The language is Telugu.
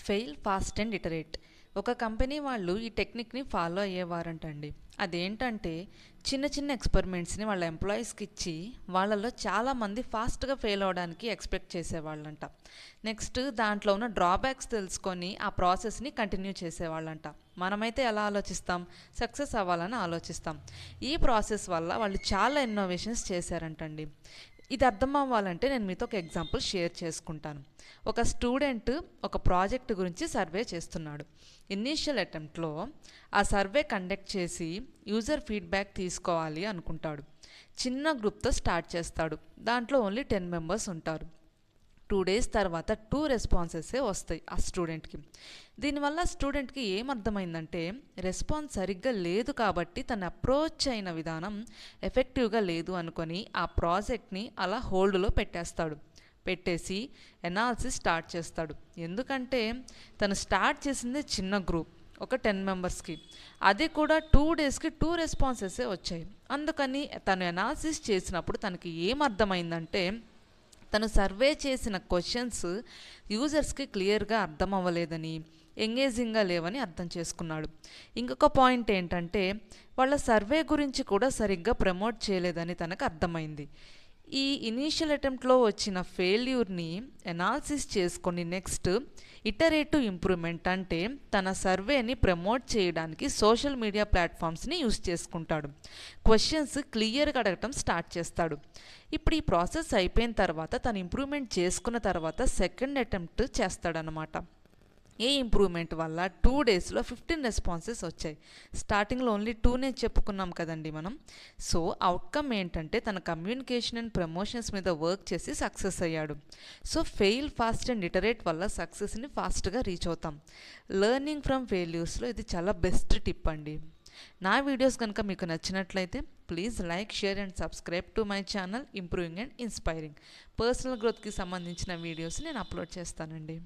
Fail fast and iterate. ఒక కంపెనీ వాళ్ళు ఈ టెక్నిక్ని ఫాలో అయ్యేవారంటండి. అదేంటంటే చిన్న చిన్న ఎక్స్పెరిమెంట్స్ని వాళ్ళ ఎంప్లాయీస్కి ఇచ్చి వాళ్ళలో చాలామంది ఫాస్ట్గా ఫెయిల్ అవ్వడానికి ఎక్స్పెక్ట్ చేసేవాళ్ళంట. నెక్స్ట్ దాంట్లో ఉన్న డ్రాబ్యాక్స్ తెలుసుకొని ఆ ప్రాసెస్ని కంటిన్యూ చేసేవాళ్ళంట. మనమైతే ఎలా ఆలోచిస్తాం? సక్సెస్ అవ్వాలని ఆలోచిస్తాం. ఈ ప్రాసెస్ వల్ల వాళ్ళు చాలా ఇన్నోవేషన్స్ చేశారంటండి. ఇది అర్థం అవ్వాలంటే నేను మీతో ఒక ఎగ్జాంపుల్ షేర్ చేసుకుంటాను. ఒక స్టూడెంట్ ఒక ప్రాజెక్ట్ గురించి సర్వే చేస్తున్నాడు. ఇనీషియల్ అటెంప్ట్లో ఆ సర్వే కండక్ట్ చేసి యూజర్ ఫీడ్బ్యాక్ తీసుకోవాలి అనుకుంటాడు. చిన్న గ్రూప్తో స్టార్ట్ చేస్తాడు. దాంట్లో ఓన్లీ 10 మెంబర్స్ ఉంటారు. 2 days తర్వాత 2 రెస్పాన్సెసే వస్తాయి ఆ స్టూడెంట్కి. దీనివల్ల స్టూడెంట్కి ఏమర్థమైందంటే రెస్పాన్స్ సరిగ్గా లేదు కాబట్టి తను అప్రోచ్ అయిన విధానం ఎఫెక్టివ్గా లేదు అనుకొని ఆ ప్రాజెక్ట్ని అలా హోల్డ్లో పెట్టేసి ఎనాలిసిస్ స్టార్ట్ చేస్తాడు. ఎందుకంటే తను స్టార్ట్ చేసింది చిన్న గ్రూప్, ఒక 10 మెంబర్స్కి. అది కూడా 2 daysకి 2 రెస్పాన్సెసే వచ్చాయి. అందుకని తను ఎనాలిసిస్ చేసినప్పుడు తనకి ఏమర్థమైందంటే తను సర్వే చేసిన క్వశ్చన్స్ యూజర్స్కి క్లియర్గా అర్థం అవ్వలేదని, ఎంగేజింగ్గా లేవని అర్థం చేసుకున్నాడు. ఇంకొక పాయింట్ ఏంటంటే వాళ్ళ సర్వే గురించి కూడా సరిగ్గా ప్రమోట్ చేయలేదని తనకు అర్థమైంది. ఈ ఇనీషియల్ అటెంప్ట్లో వచ్చిన ఫెయిల్యూర్ని ఎనాలిసిస్ చేసుకొని నెక్స్ట్ ఇటరేటివ్ ఇంప్రూవ్మెంట్ అంటే తన సర్వేని ప్రమోట్ చేయడానికి సోషల్ మీడియా ప్లాట్ఫామ్స్ని యూస్ చేసుకుంటాడు. క్వశ్చన్స్ క్లియర్గా అడగటం స్టార్ట్ చేస్తాడు. ఇప్పుడు ఈ ప్రాసెస్ అయిపోయిన తర్వాత తను ఇంప్రూవ్మెంట్ చేసుకున్న తర్వాత సెకండ్ అటెంప్ట్ చేస్తాడనమాట. ఈ ఇంప్రూవ్మెంట్ వల్ల 2 daysలో 15 రెస్పాన్సెస్ వచ్చాయి. స్టార్టింగ్లో ఓన్లీ 2నే చెప్పుకున్నాం కదండి మనం. సో అవుట్కమ్ ఏంటంటే తన కమ్యూనికేషన్ అండ్ ప్రమోషన్స్ మీద వర్క్ చేసి సక్సెస్ అయ్యాడు. So fail fast and iterate వల్ల సక్సెస్ని ఫాస్ట్గా రీచ్ అవుతాం. లెర్నింగ్ ఫ్రమ్ ఫెయిల్యూర్స్లో ఇది చాలా బెస్ట్ టిప్ అండి. నా వీడియోస్ కనుక మీకు నచ్చినట్లయితే please like, share and subscribe to my channel improving and inspiring. Personal గ్రోత్కి సంబంధించిన వీడియోస్ నేను అప్లోడ్ చేస్తానండి.